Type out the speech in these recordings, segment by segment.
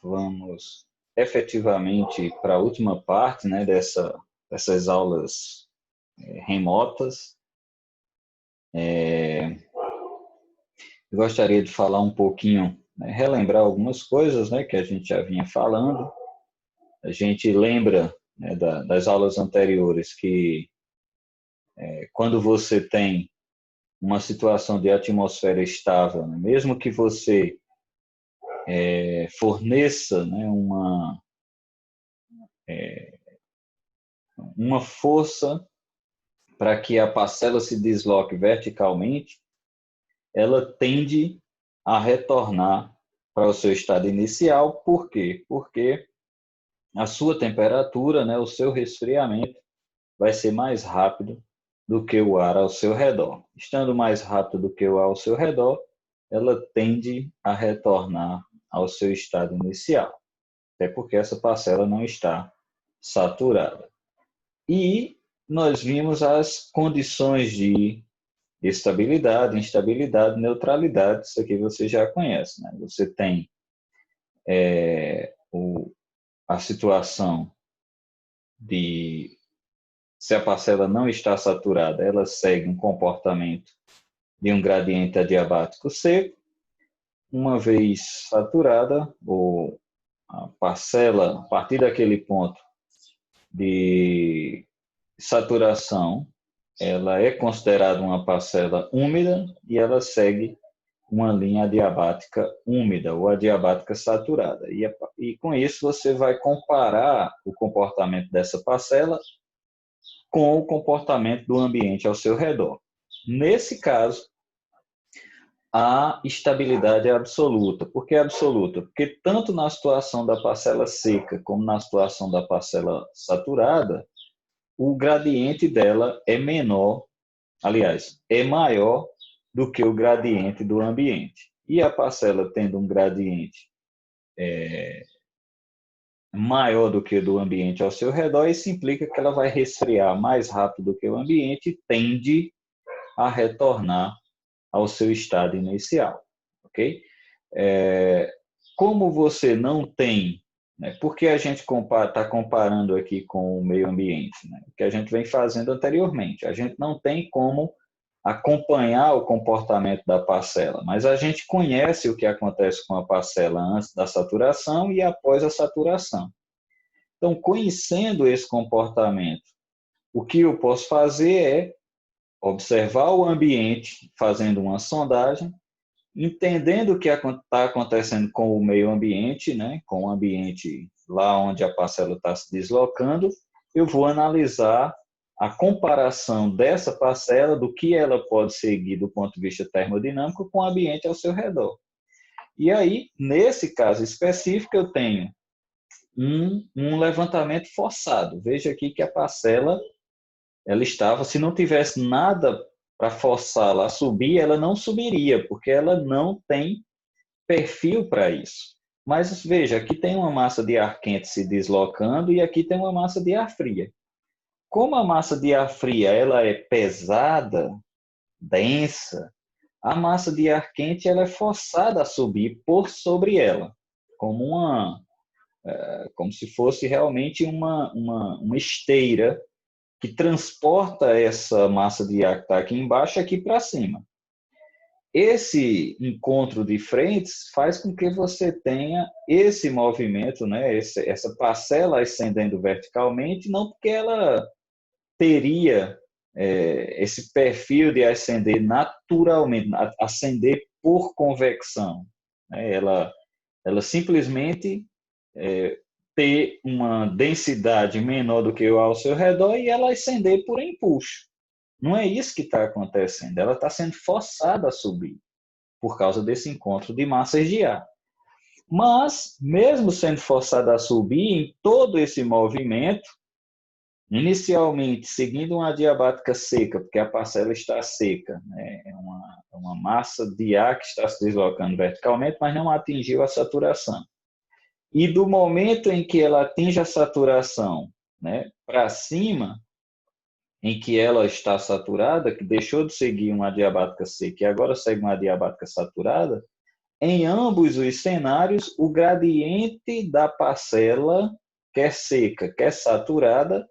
vamos efetivamente para a última parte, né, dessas aulas remotas. Eu gostaria de falar um pouquinho, né, relembrar algumas coisas, né, que a gente já vinha falando. A gente lembra, né, das aulas anteriores que quando você tem uma situação de atmosfera estável, né, mesmo que você forneça, né, uma força para que a parcela se desloque verticalmente, ela tende a retornar para o seu estado inicial. Por quê? Porque a sua temperatura, né, o seu resfriamento vai ser mais rápido do que o ar ao seu redor. Estando mais rápido do que o ar ao seu redor, ela tende a retornar ao seu estado inicial, até porque essa parcela não está saturada. E nós vimos as condições de estabilidade, instabilidade, neutralidade. Isso aqui você já conhece, né? Você tem a situação de, se a parcela não está saturada, ela segue um comportamento de um gradiente adiabático seco. Uma vez saturada, ou a parcela, a partir daquele ponto de saturação, ela é considerada uma parcela úmida e ela segue uma linha adiabática úmida ou adiabática saturada. E com isso você vai comparar o comportamento dessa parcela com o comportamento do ambiente ao seu redor. Nesse caso, a estabilidade é absoluta. Por que absoluta? Porque tanto na situação da parcela seca como na situação da parcela saturada, o gradiente dela é menor, aliás, é maior do que o gradiente do ambiente. E a parcela tendo um gradiente maior do que o do ambiente ao seu redor, isso implica que ela vai resfriar mais rápido do que o ambiente e tende a retornar ao seu estado inicial, ok? Como você não tem, né, porque a gente está comparando aqui com o meio ambiente, né, que a gente vem fazendo anteriormente, a gente não tem como acompanhar o comportamento da parcela, mas a gente conhece o que acontece com a parcela antes da saturação e após a saturação. Então, conhecendo esse comportamento, o que eu posso fazer é observar o ambiente fazendo uma sondagem, entendendo o que está acontecendo com o meio ambiente, né, com o ambiente lá onde a parcela está se deslocando, eu vou analisar a comparação dessa parcela, do que ela pode seguir do ponto de vista termodinâmico com o ambiente ao seu redor. E aí, nesse caso específico, eu tenho um levantamento forçado. Veja aqui que a parcela, ela estava, se não tivesse nada para forçá-la a subir, ela não subiria, porque ela não tem perfil para isso. Mas veja, aqui tem uma massa de ar quente se deslocando e aqui tem uma massa de ar fria. Como a massa de ar fria ela é pesada, densa, a massa de ar quente ela é forçada a subir por sobre ela, como se fosse realmente uma esteira que transporta essa massa de ar que está aqui embaixo aqui para cima. Esse encontro de frentes faz com que você tenha esse movimento, né, essa parcela ascendendo verticalmente, não porque ela teria esse perfil de ascender naturalmente, ascender por convecção. Né? Ela simplesmente ter uma densidade menor do que o ao seu redor e ela ascender por empuxo. Não é isso que está acontecendo. Ela está sendo forçada a subir por causa desse encontro de massas de ar. Mas, mesmo sendo forçada a subir, em todo esse movimento, inicialmente seguindo uma adiabática seca, porque a parcela está seca, né? É uma massa de ar que está se deslocando verticalmente, mas não atingiu a saturação. E do momento em que ela atinge a saturação, né, para cima, em que ela está saturada, que deixou de seguir uma adiabática seca e agora segue uma adiabática saturada, em ambos os cenários, o gradiente da parcela, quer seca, quer saturada,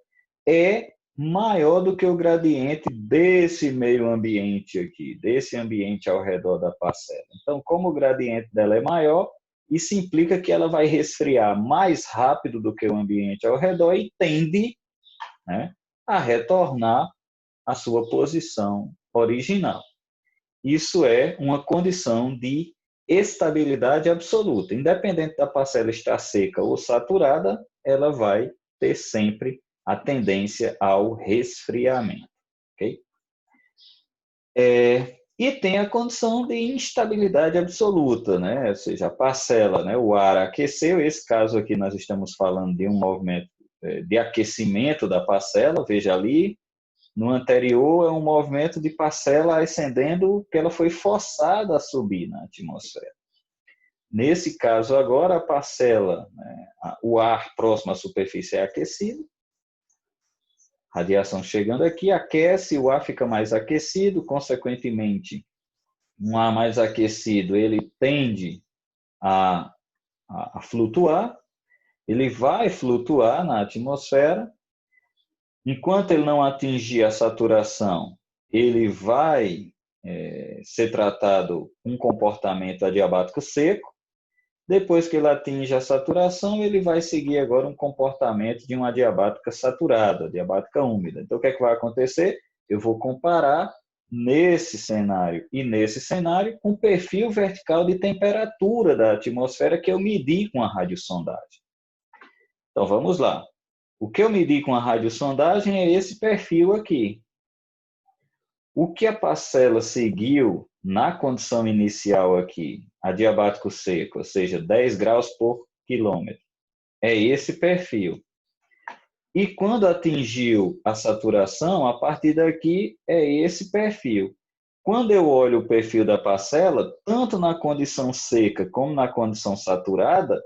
é maior do que o gradiente desse meio ambiente aqui, desse ambiente ao redor da parcela. Então, como o gradiente dela é maior, isso implica que ela vai resfriar mais rápido do que o ambiente ao redor e tende, né, a retornar à sua posição original. Isso é uma condição de estabilidade absoluta. Independente da parcela estar seca ou saturada, ela vai ter sempre a tendência ao resfriamento. Okay? E tem a condição de instabilidade absoluta, né? Ou seja, a parcela, né? O ar aqueceu. Esse caso aqui nós estamos falando de um movimento de aquecimento da parcela, veja ali. No anterior é um movimento de parcela ascendendo que ela foi forçada a subir na atmosfera. Nesse caso agora, a parcela, né, o ar próximo à superfície é aquecido, radiação chegando aqui, aquece, o ar fica mais aquecido, consequentemente, um ar mais aquecido, ele tende a flutuar, ele vai flutuar na atmosfera, enquanto ele não atingir a saturação, ele vai ser tratado com um comportamento adiabático seco. Depois que ele atinge a saturação, ele vai seguir agora um comportamento de uma adiabática saturada, adiabática úmida. Então, o que é que vai acontecer? Eu vou comparar nesse cenário e nesse cenário com o perfil vertical de temperatura da atmosfera que eu medi com a radiosondagem. Então, vamos lá. O que eu medi com a radiosondagem é esse perfil aqui. O que a parcela seguiu na condição inicial aqui, adiabático seco, ou seja, 10 graus por quilômetro, é esse perfil. E quando atingiu a saturação, a partir daqui é esse perfil. Quando eu olho o perfil da parcela, tanto na condição seca como na condição saturada,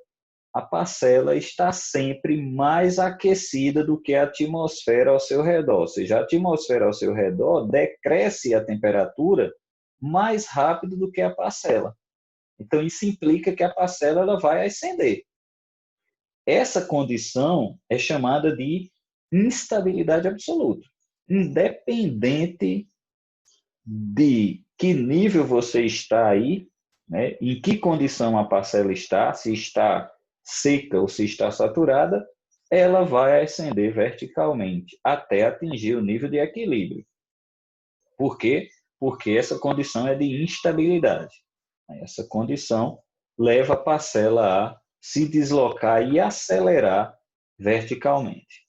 a parcela está sempre mais aquecida do que a atmosfera ao seu redor. Ou seja, a atmosfera ao seu redor decresce a temperatura mais rápido do que a parcela. Então, isso implica que a parcela ela vai ascender. Essa condição é chamada de instabilidade absoluta. Independente de que nível você está aí, né, em que condição a parcela está, se está seca ou se está saturada, ela vai ascender verticalmente até atingir o nível de equilíbrio. Por quê? Porque essa condição é de instabilidade. Essa condição leva a parcela a se deslocar e acelerar verticalmente.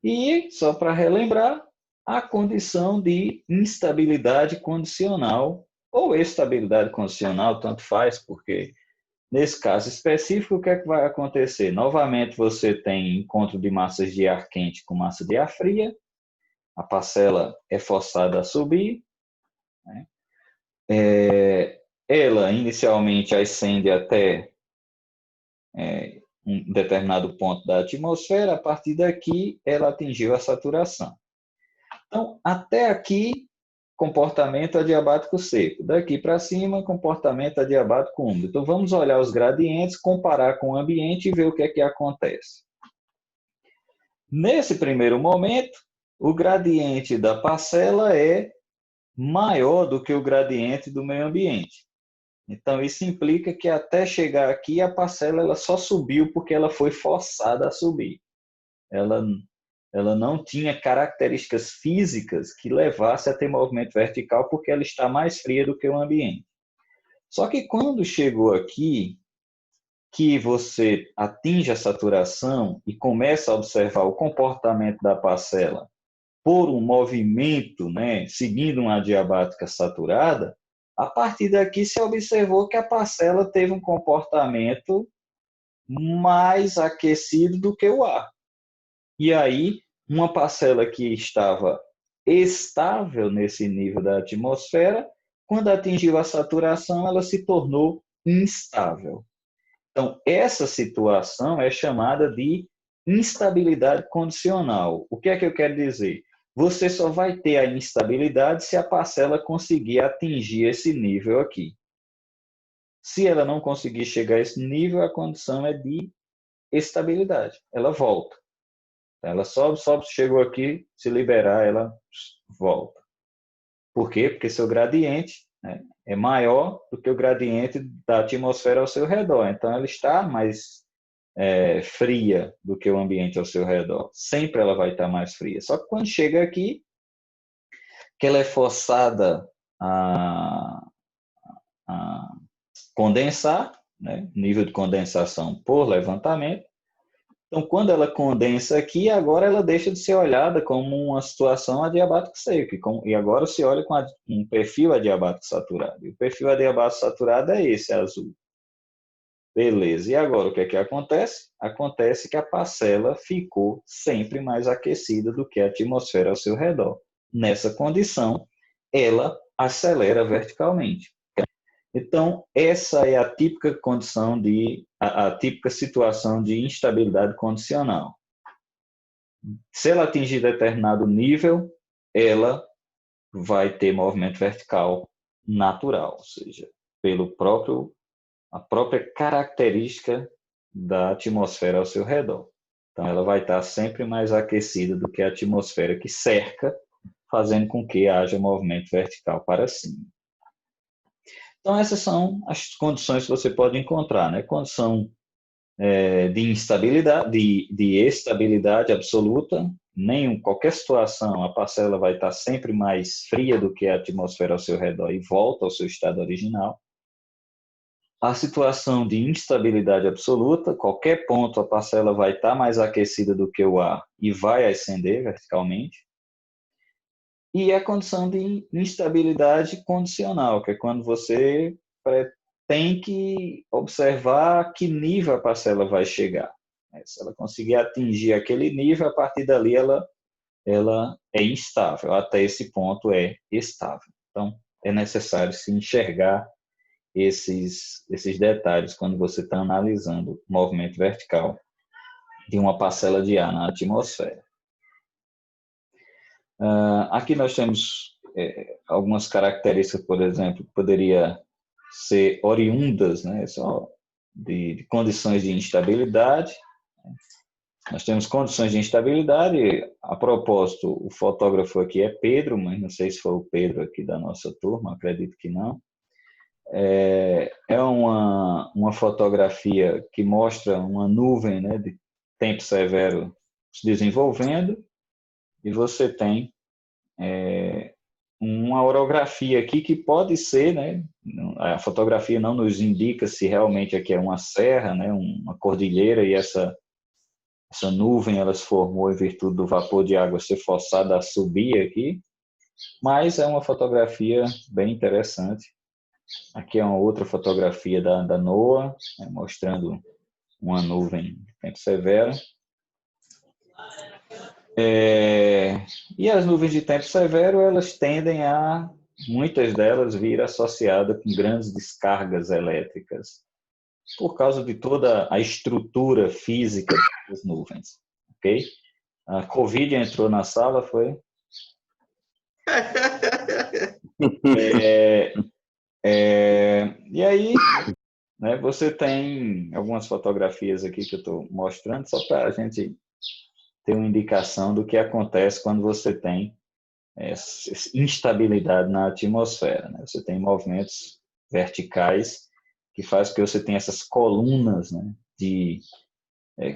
E, só para relembrar, a condição de instabilidade condicional ou estabilidade condicional, tanto faz, porque nesse caso específico, o que é que vai acontecer? Novamente, você tem encontro de massas de ar quente com massa de ar fria, a parcela é forçada a subir, né? Ela inicialmente ascende até um determinado ponto da atmosfera, a partir daqui ela atingiu a saturação. Então, até aqui, comportamento adiabático seco. Daqui para cima, comportamento adiabático úmido. Então, vamos olhar os gradientes, comparar com o ambiente e ver o que é que acontece. Nesse primeiro momento, o gradiente da parcela é maior do que o gradiente do meio ambiente. Então, isso implica que até chegar aqui, a parcela ela só subiu porque ela foi forçada a subir. Ela não tinha características físicas que levasse a ter movimento vertical porque ela está mais fria do que o ambiente. Só que quando chegou aqui, que você atinge a saturação e começa a observar o comportamento da parcela por um movimento, né, seguindo uma adiabática saturada, a partir daqui se observou que a parcela teve um comportamento mais aquecido do que o ar. E aí, uma parcela que estava estável nesse nível da atmosfera, quando atingiu a saturação, ela se tornou instável. Então, essa situação é chamada de instabilidade condicional. O que é que eu quero dizer? Você só vai ter a instabilidade se a parcela conseguir atingir esse nível aqui. Se ela não conseguir chegar a esse nível, a condição é de estabilidade. Ela volta. Ela sobe, sobe, chegou aqui, se liberar, ela volta. Por quê? Porque seu gradiente, né, é maior do que o gradiente da atmosfera ao seu redor. Então, ela está mais fria do que o ambiente ao seu redor. Sempre ela vai estar mais fria. Só que quando chega aqui, que ela é forçada a, a condensar, né, nível de condensação por levantamento. Então, quando ela condensa aqui, agora ela deixa de ser olhada como uma situação adiabático seco, e agora se olha com um perfil adiabático saturado. E o perfil adiabático saturado é esse, azul. Beleza, e agora o que é que acontece? Acontece que a parcela ficou sempre mais aquecida do que a atmosfera ao seu redor. Nessa condição, ela acelera verticalmente. Então, essa é a típica condição a típica situação de instabilidade condicional. Se ela atingir determinado nível, ela vai ter movimento vertical natural, ou seja, a própria característica da atmosfera ao seu redor. Então, ela vai estar sempre mais aquecida do que a atmosfera que cerca, fazendo com que haja movimento vertical para cima. Então, essas são as condições que você pode encontrar, né? Condição de instabilidade, de estabilidade absoluta, qualquer situação, a parcela vai estar sempre mais fria do que a atmosfera ao seu redor e volta ao seu estado original. A situação de instabilidade absoluta, qualquer ponto a parcela vai estar mais aquecida do que o ar e vai ascender verticalmente. E a condição de instabilidade condicional, que é quando você tem que observar a que nível a parcela vai chegar. Se ela conseguir atingir aquele nível, a partir dali ela é instável. Até esse ponto é estável. Então, é necessário se enxergar esses detalhes quando você está analisando o movimento vertical de uma parcela de ar na atmosfera. Aqui nós temos algumas características, por exemplo, que poderia ser oriundas, né, só de condições de instabilidade. Nós temos condições de instabilidade. A propósito, o fotógrafo aqui é Pedro, mas não sei se foi o Pedro aqui da nossa turma, acredito que não. É uma fotografia que mostra uma nuvem, né, de tempo severo se desenvolvendo, e você tem uma orografia aqui que pode ser, né, a fotografia não nos indica se realmente aqui é uma serra, né, uma cordilheira, e essa nuvem ela se formou em virtude do vapor de água ser forçado a subir aqui, mas é uma fotografia bem interessante. Aqui é uma outra fotografia da NOAA, né, mostrando uma nuvem de tempo severo. E as nuvens de tempo severo, elas tendem muitas delas vir associadas com grandes descargas elétricas, por causa de toda a estrutura física das nuvens, ok? A Covid entrou na sala, foi? E aí, né, você tem algumas fotografias aqui que eu estou mostrando, só para a gente ter uma indicação do que acontece quando você tem instabilidade na atmosfera, né? Você tem movimentos verticais que faz com que você tenha essas colunas, né,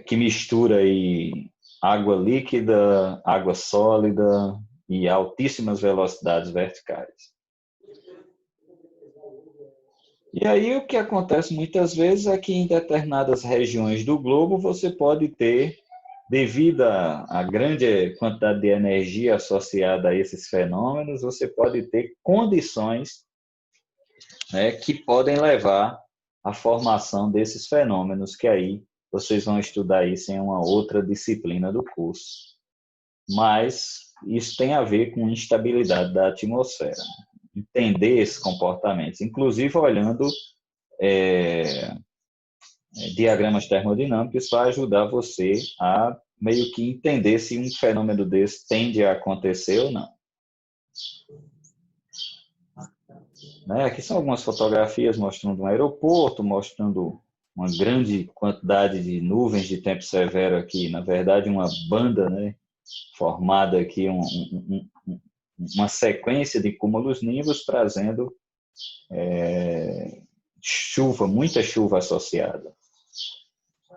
que mistura aí água líquida, água sólida e altíssimas velocidades verticais. E aí o que acontece muitas vezes é que em determinadas regiões do globo você pode ter, devido à grande quantidade de energia associada a esses fenômenos, você pode ter condições, né, que podem levar à formação desses fenômenos, que aí vocês vão estudar isso em uma outra disciplina do curso. Mas isso tem a ver com instabilidade da atmosfera. Entender esses comportamentos, inclusive olhando diagramas termodinâmicos, vai ajudar você a meio que entender se um fenômeno desse tende a acontecer ou não. né? Aqui são algumas fotografias mostrando um aeroporto, mostrando uma grande quantidade de nuvens de tempo severo aqui, na verdade uma banda, né, formada aqui, uma sequência de cúmulos nimbus trazendo chuva, muita chuva associada.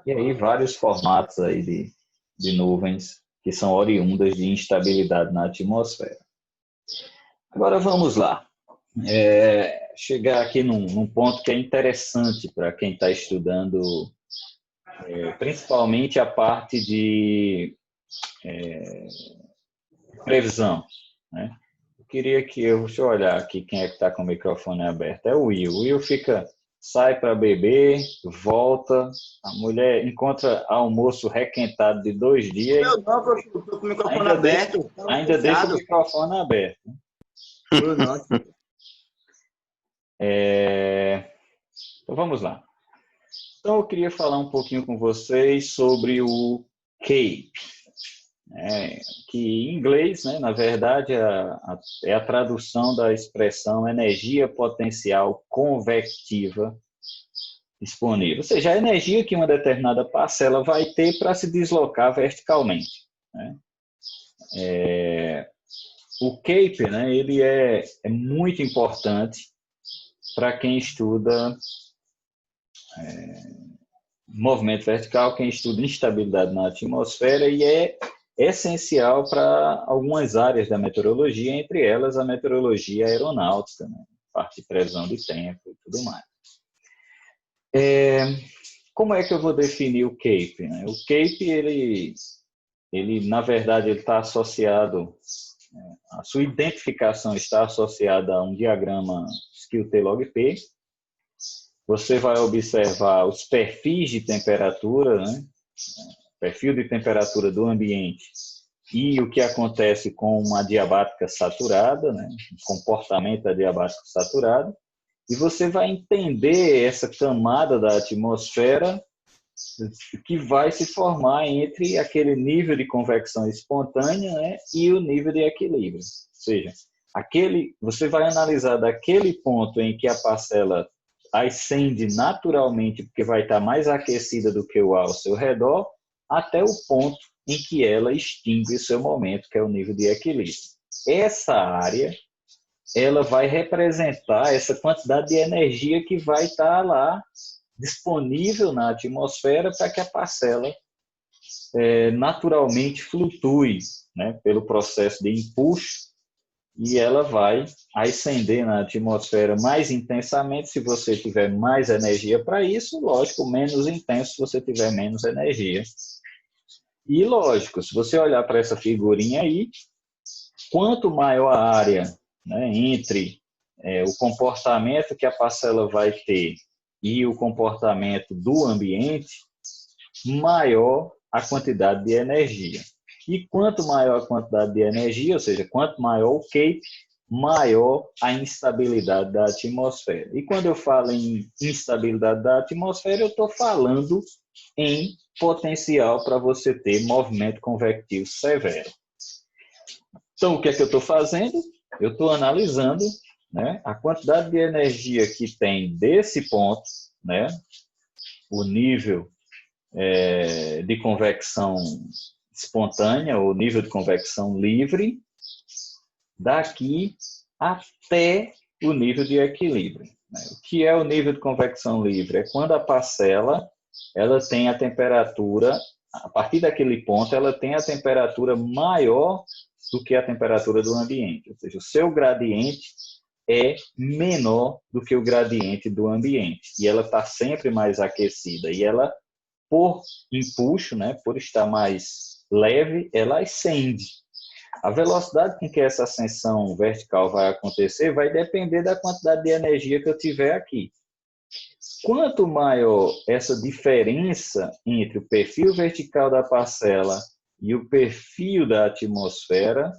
E aí vários formatos aí de nuvens que são oriundas de instabilidade na atmosfera. Agora vamos lá. Chegar aqui num ponto que é interessante para quem está estudando, principalmente a parte de previsão, né? Eu queria deixa eu olhar aqui quem é que está com o microfone aberto. É o Will. O Will sai para beber, volta, a mulher encontra almoço requentado de 2 dias. Eu não, professor, estou com o microfone aberto. Ainda deixa o microfone aberto. Então vamos lá. Então eu queria falar um pouquinho com vocês sobre o CAPE, que em inglês, né, na verdade, é a tradução da expressão energia potencial convectiva disponível, ou seja, a energia que uma determinada parcela vai ter para se deslocar verticalmente, né? O CAPE, né, ele é muito importante para quem estuda movimento vertical, quem estuda instabilidade na atmosfera, e é essencial para algumas áreas da meteorologia, entre elas a meteorologia aeronáutica, né? Parte de previsão de tempo e tudo mais. Como é que eu vou definir o CAPE, né? O CAPE, ele na verdade, ele está associado, a sua identificação está associada a um diagrama SKIL-T-log-P. Você vai observar os perfis de temperatura, né? Perfil de temperatura do ambiente e o que acontece com uma adiabática saturada, né? O comportamento da adiabática saturada, e você vai entender essa camada da atmosfera que vai se formar entre aquele nível de convecção espontânea, né, e o nível de equilíbrio. Ou seja, você vai analisar daquele ponto em que a parcela ascende naturalmente, porque vai estar mais aquecida do que o ar ao seu redor, até o ponto em que ela extingue o seu momento, que é o nível de equilíbrio. Essa área, ela vai representar essa quantidade de energia que vai estar lá disponível na atmosfera para que a parcela naturalmente flutue, né, pelo processo de empuxo, e ela vai ascender na atmosfera mais intensamente se você tiver mais energia para isso, lógico, menos intenso se você tiver menos energia. E lógico, se você olhar para essa figurinha aí, quanto maior a área, né, entre o comportamento que a parcela vai ter e o comportamento do ambiente, maior a quantidade de energia. E quanto maior a quantidade de energia, ou seja, quanto maior o CAPE, maior a instabilidade da atmosfera. E quando eu falo em instabilidade da atmosfera, eu estou falando em potencial para você ter movimento convectivo severo. Então, o que é que eu estou fazendo? Eu estou analisando, né, a quantidade de energia que tem desse ponto, né, o nível de convecção espontânea, ou nível de convecção livre, daqui até o nível de equilíbrio. O que é o nível de convecção livre? É quando a parcela ela tem a temperatura, a partir daquele ponto, ela tem a temperatura maior do que a temperatura do ambiente. Ou seja, o seu gradiente é menor do que o gradiente do ambiente. E ela está sempre mais aquecida. E ela, por empuxo, né, por estar mais leve, ela ascende. A velocidade com que essa ascensão vertical vai acontecer vai depender da quantidade de energia que eu tiver aqui. Quanto maior essa diferença entre o perfil vertical da parcela e o perfil da atmosfera,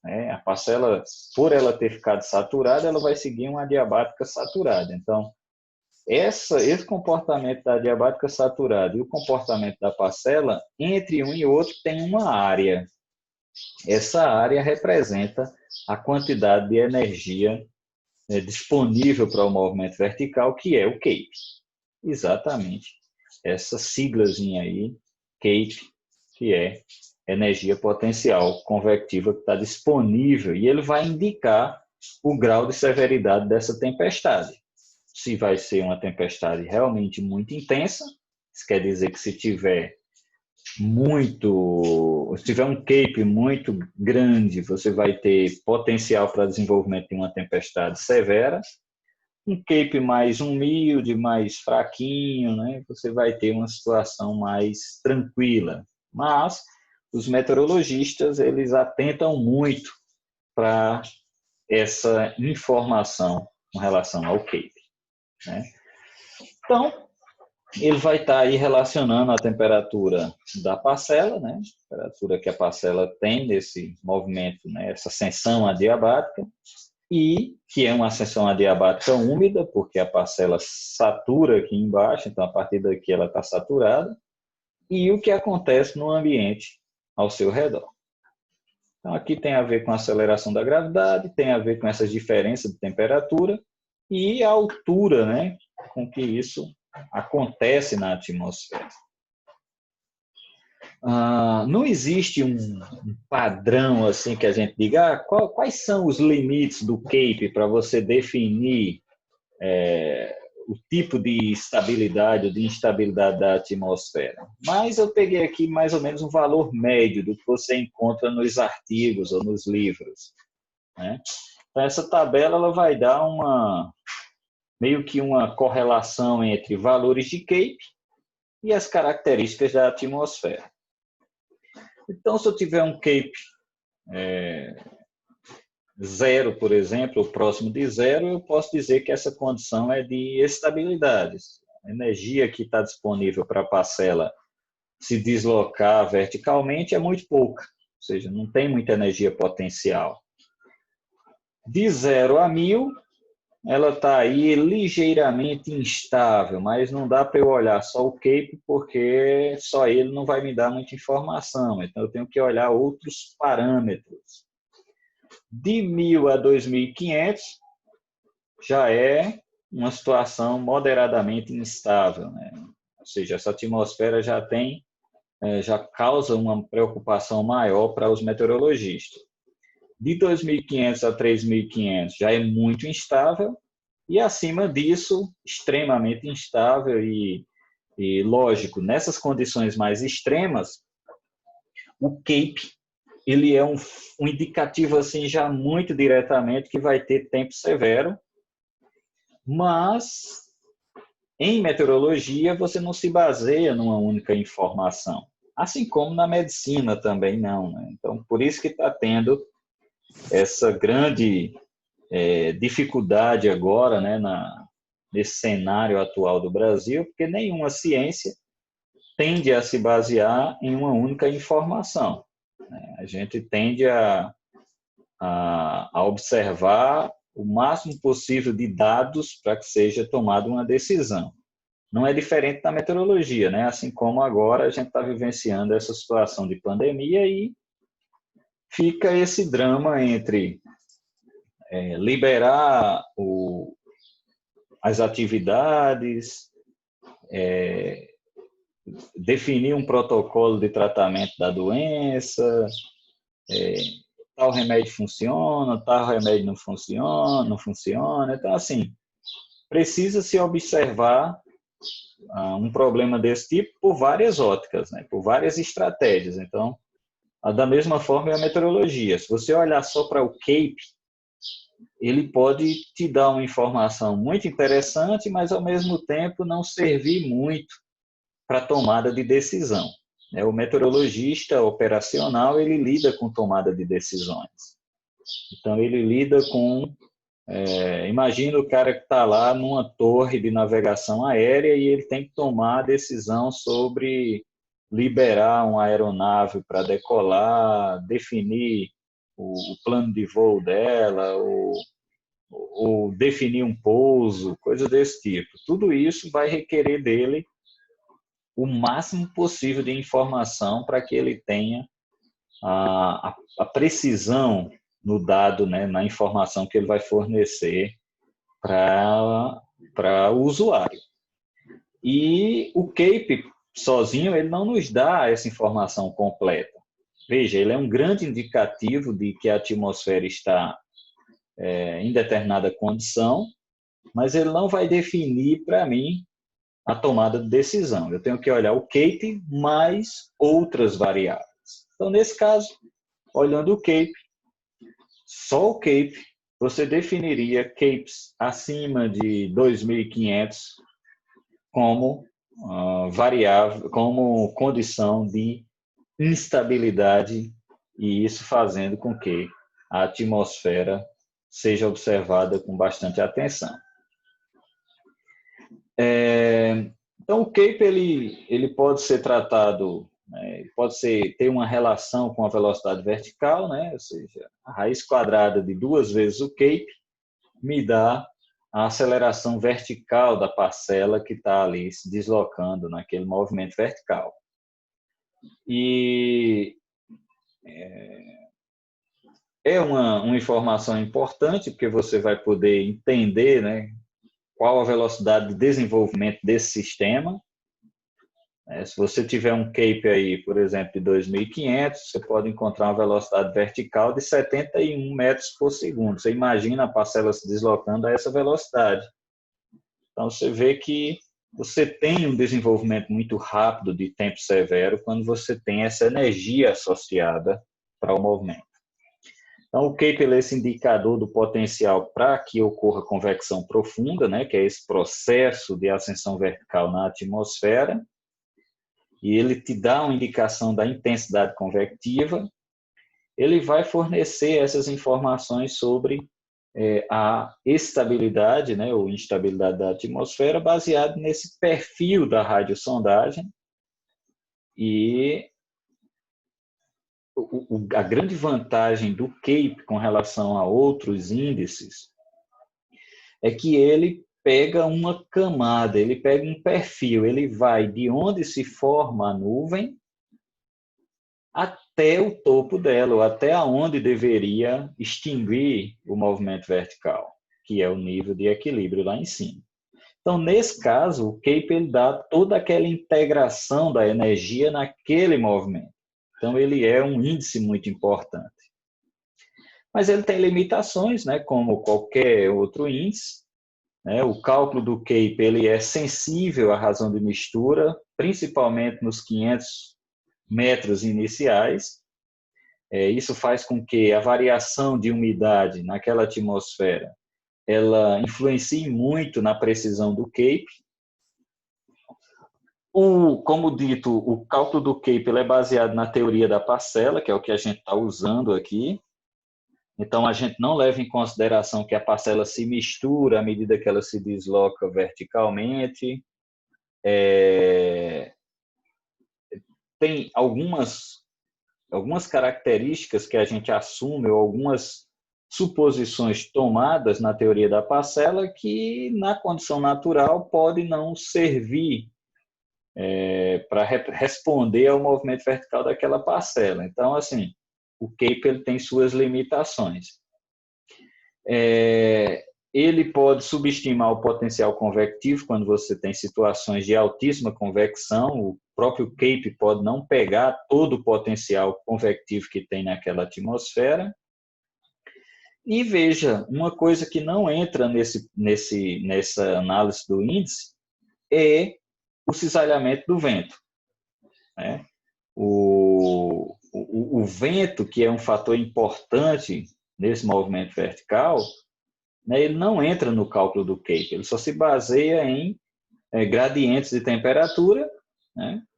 né, a parcela, por ela ter ficado saturada, ela vai seguir uma adiabática saturada. Então, esse comportamento da adiabática saturada e o comportamento da parcela, entre um e outro, tem uma área. Essa área representa a quantidade de energia disponível para o movimento vertical, que é o CAPE. Exatamente essa siglazinha aí, CAPE, que é energia potencial convectiva que está disponível, e ele vai indicar o grau de severidade dessa tempestade. Se vai ser uma tempestade realmente muito intensa, isso quer dizer que se tiver um CAPE muito grande, você vai ter potencial para desenvolvimento de uma tempestade severa. Um CAPE mais humilde, mais fraquinho, né? Você vai ter uma situação mais tranquila. Mas os meteorologistas, eles atentam muito para essa informação com relação ao CAPE, né? Então, ele vai estar aí relacionando a temperatura da parcela, né? A temperatura que a parcela tem nesse movimento, né? Essa ascensão adiabática, e que é uma ascensão adiabática úmida, porque a parcela satura aqui embaixo, então a partir daqui ela está saturada, e o que acontece no ambiente ao seu redor. Então aqui tem a ver com a aceleração da gravidade, tem a ver com essas diferenças de temperatura e a altura, né, com que isso acontece na atmosfera. Não existe um padrão assim que a gente diga quais são os limites do CAPE para você definir o tipo de estabilidade ou de instabilidade da atmosfera. Mas eu peguei aqui mais ou menos um valor médio do que você encontra nos artigos ou nos livros, né? Então, essa tabela ela vai dar meio que uma correlação entre valores de CAPE e as características da atmosfera. Então, se eu tiver um CAPE zero, por exemplo, ou próximo de zero, eu posso dizer que essa condição é de estabilidade. A energia que está disponível para a parcela se deslocar verticalmente é muito pouca, ou seja, não tem muita energia potencial. De 0 a 1000, ela está aí ligeiramente instável, mas não dá para eu olhar só o CAPE, porque só ele não vai me dar muita informação, então eu tenho que olhar outros parâmetros. De 1000 a 2500 já é uma situação moderadamente instável, né? Ou seja, essa atmosfera já causa uma preocupação maior para os meteorologistas. De 2500 a 3500 já é muito instável, e acima disso, extremamente instável e lógico, nessas condições mais extremas, o CAPE ele é um indicativo assim já muito diretamente que vai ter tempo severo, mas em meteorologia você não se baseia numa única informação, assim como na medicina também não, né? Então, por isso que está tendo essa grande dificuldade agora, né, nesse cenário atual do Brasil, porque nenhuma ciência tende a se basear em uma única informação. A gente tende a observar o máximo possível de dados para que seja tomada uma decisão. Não é diferente da meteorologia, né? Assim como agora a gente está vivenciando essa situação de pandemia e fica esse drama entre liberar as atividades, definir um protocolo de tratamento da doença, tal remédio funciona, tal remédio não funciona. Então, assim, precisa se observar um problema desse tipo por várias óticas, né? Por várias estratégias. Então, da mesma forma é a meteorologia. Se você olhar só para o CAPE, ele pode te dar uma informação muito interessante, mas ao mesmo tempo não servir muito para tomada de decisão. O meteorologista operacional ele lida com tomada de decisões. Então ele lida com, imagina o cara que está lá numa torre de navegação aérea e ele tem que tomar a decisão sobre liberar uma aeronave para decolar, definir o plano de voo dela, ou definir um pouso, coisas desse tipo. Tudo isso vai requerer dele o máximo possível de informação para que ele tenha a precisão no dado, né, na informação que ele vai fornecer para o usuário. E o CAPE sozinho ele não nos dá essa informação completa. Veja, ele é um grande indicativo de que a atmosfera está em determinada condição, mas ele não vai definir para mim a tomada de decisão. Eu tenho que olhar o CAPE mais outras variáveis. Então, nesse caso, olhando o CAPE, só o CAPE, você definiria CAPEs acima de 2.500 como variável, como condição de instabilidade, e isso fazendo com que a atmosfera seja observada com bastante atenção. Então, o CAPE ele pode ser tratado, né, pode ter uma relação com a velocidade vertical, né, ou seja, a raiz quadrada de 2 vezes o CAPE me dá a aceleração vertical da parcela que está ali se deslocando naquele movimento vertical. E é uma informação importante, porque você vai poder entender, né, qual a velocidade de desenvolvimento desse sistema. Se você tiver um CAPE aí, por exemplo, de 2.500, você pode encontrar uma velocidade vertical de 71 metros por segundo. Você imagina a parcela se deslocando a essa velocidade. Então, você vê que você tem um desenvolvimento muito rápido de tempo severo quando você tem essa energia associada para o movimento. Então, o CAPE é esse indicador do potencial para que ocorra convecção profunda, né, que é esse processo de ascensão vertical na atmosfera, e ele te dá uma indicação da intensidade convectiva. Ele vai fornecer essas informações sobre a estabilidade, né, ou instabilidade da atmosfera, baseado nesse perfil da radiosondagem. E a grande vantagem do CAPE com relação a outros índices é que ele pega uma camada, ele pega um perfil, ele vai de onde se forma a nuvem até o topo dela, ou até onde deveria extinguir o movimento vertical, que é o nível de equilíbrio lá em cima. Então, nesse caso, o CAPE ele dá toda aquela integração da energia naquele movimento. Então, ele é um índice muito importante. Mas ele tem limitações, né, como qualquer outro índice. O cálculo do CAPE ele é sensível à razão de mistura, principalmente nos 500 metros iniciais. Isso faz com que a variação de umidade naquela atmosfera ela influencie muito na precisão do CAPE. Como dito, o cálculo do CAPE ele é baseado na teoria da parcela, que é o que a gente está usando aqui. Então, a gente não leva em consideração que a parcela se mistura à medida que ela se desloca verticalmente. Tem algumas características que a gente assume, ou algumas suposições tomadas na teoria da parcela que, na condição natural, pode não servir para responder ao movimento vertical daquela parcela. Então, assim, o CAPE ele tem suas limitações. Ele pode subestimar o potencial convectivo quando você tem situações de altíssima convecção. O próprio CAPE pode não pegar todo o potencial convectivo que tem naquela atmosfera. E veja, uma coisa que não entra nessa análise do índice é o cisalhamento do vento. O vento, que é um fator importante nesse movimento vertical, ele não entra no cálculo do CAPE, ele só se baseia em gradientes de temperatura,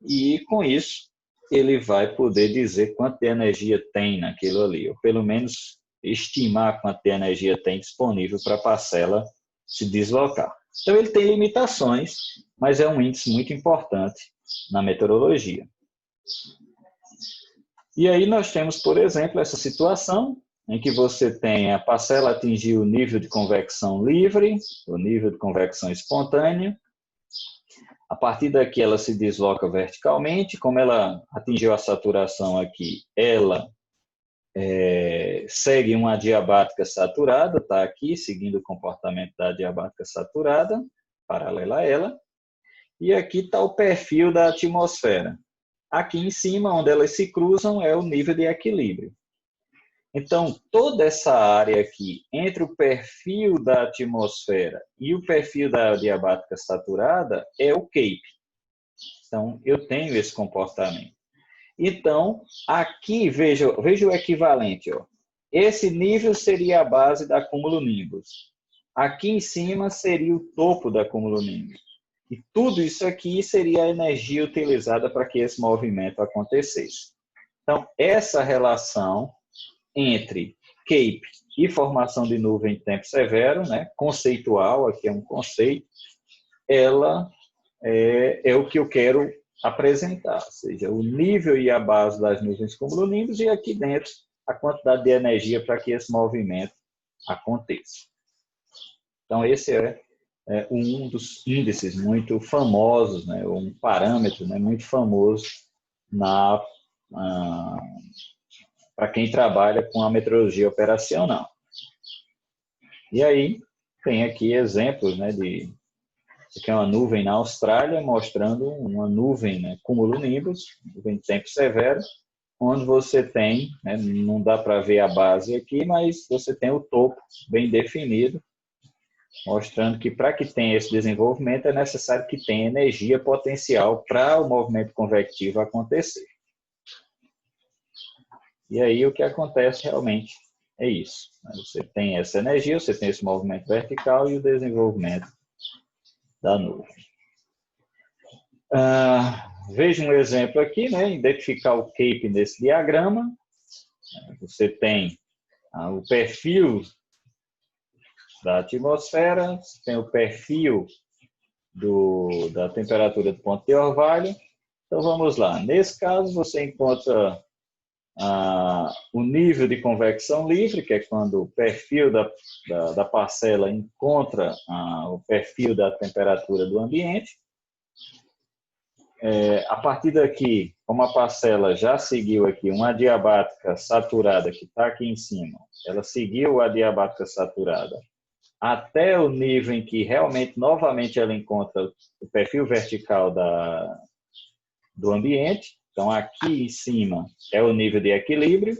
e com isso ele vai poder dizer quanto de energia tem naquilo ali, ou pelo menos estimar quanto de energia tem disponível para a parcela se deslocar. Então ele tem limitações, mas é um índice muito importante na meteorologia. E aí nós temos, por exemplo, essa situação em que você tem a parcela atingir o nível de convecção livre, o nível de convecção espontânea. A partir daqui ela se desloca verticalmente. Como ela atingiu a saturação aqui, ela segue uma adiabática saturada, está aqui, seguindo o comportamento da adiabática saturada, paralela a ela. E aqui está o perfil da atmosfera. Aqui em cima, onde elas se cruzam, é o nível de equilíbrio. Então, toda essa área aqui, entre o perfil da atmosfera e o perfil da adiabática saturada, é o CAPE. Então, eu tenho esse comportamento. Então, aqui, veja o equivalente. Ó. Esse nível seria a base da cumulonimbus. Aqui em cima seria o topo da cumulonimbus. E tudo isso aqui seria a energia utilizada para que esse movimento acontecesse. Então, essa relação entre CAPE e formação de nuvem em tempo severo, né, conceitual, aqui é um conceito, ela é o que eu quero apresentar, ou seja, o nível e a base das nuvens cumulonimbus e aqui dentro a quantidade de energia para que esse movimento aconteça. Então, esse é um dos índices muito famosos, né, um parâmetro, né, muito famoso para quem trabalha com a meteorologia operacional. E aí, tem aqui exemplos, né, isso aqui é uma nuvem na Austrália, mostrando uma nuvem, né, cumulonimbus, nuvem de tempo severo, onde você tem, né, não dá para ver a base aqui, mas você tem o topo bem definido, mostrando que para que tenha esse desenvolvimento é necessário que tenha energia potencial para o movimento convectivo acontecer. E aí o que acontece realmente é isso. Você tem essa energia, você tem esse movimento vertical e o desenvolvimento da nuvem. Veja um exemplo aqui, né? Identificar o CAPE nesse diagrama. Você tem o perfil da atmosfera, você tem o perfil da temperatura do ponto de orvalho. Então vamos lá. Nesse caso, você encontra o nível de convecção livre, que é quando o perfil da parcela encontra o perfil da temperatura do ambiente. A partir daqui, como a parcela já seguiu aqui uma adiabática saturada, que está aqui em cima, ela seguiu a adiabática saturada até o nível em que realmente, novamente, ela encontra o perfil vertical do ambiente. Então, aqui em cima é o nível de equilíbrio.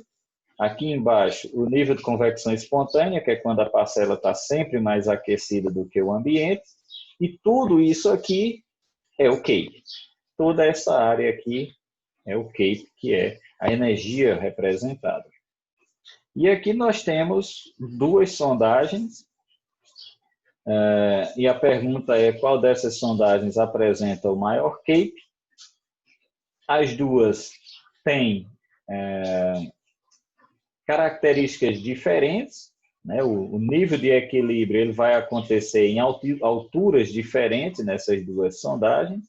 Aqui embaixo, o nível de convecção espontânea, que é quando a parcela está sempre mais aquecida do que o ambiente. E tudo isso aqui é o CAPE. Toda essa área aqui é o CAPE, que é a energia representada. E aqui nós temos duas sondagens. E a pergunta é qual dessas sondagens apresenta o maior CAPE. As duas têm características diferentes, né? O nível de equilíbrio ele vai acontecer em alturas diferentes nessas duas sondagens,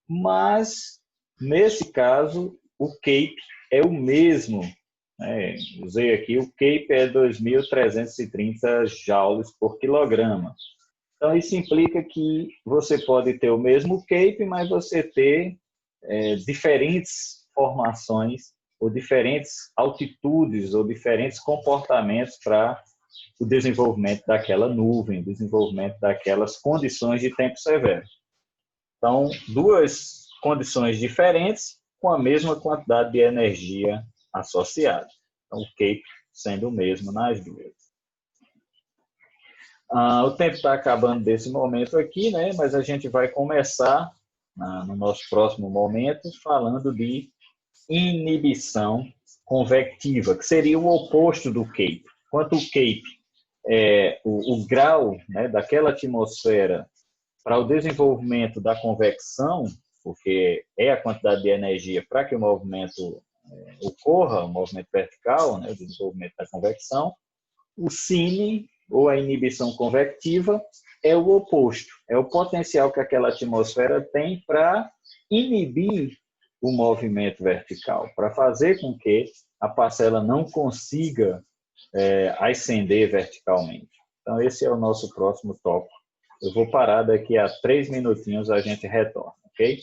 mas, nesse caso, o CAPE é o mesmo. Né? Usei aqui, o CAPE é 2.330 joules por quilograma. Então, isso implica que você pode ter o mesmo CAPE, mas você ter diferentes formações ou diferentes altitudes ou diferentes comportamentos para o desenvolvimento daquela nuvem, o desenvolvimento daquelas condições de tempo severo. Então, duas condições diferentes com a mesma quantidade de energia associada. Então, o CAPE sendo o mesmo nas duas. O tempo está acabando desse momento aqui, né? Mas a gente vai começar no nosso próximo momento falando de inibição convectiva, que seria o oposto do CAPE. Enquanto o CAPE é o grau, né, daquela atmosfera para o desenvolvimento da convecção, porque é a quantidade de energia para que o movimento ocorra, o movimento vertical, né, o desenvolvimento da convecção, o SINI, ou a inibição convectiva, é o oposto, é o potencial que aquela atmosfera tem para inibir o movimento vertical, para fazer com que a parcela não consiga ascender verticalmente. Então, esse é o nosso próximo tópico. Eu vou parar daqui a 3 minutinhos, a gente retorna, ok?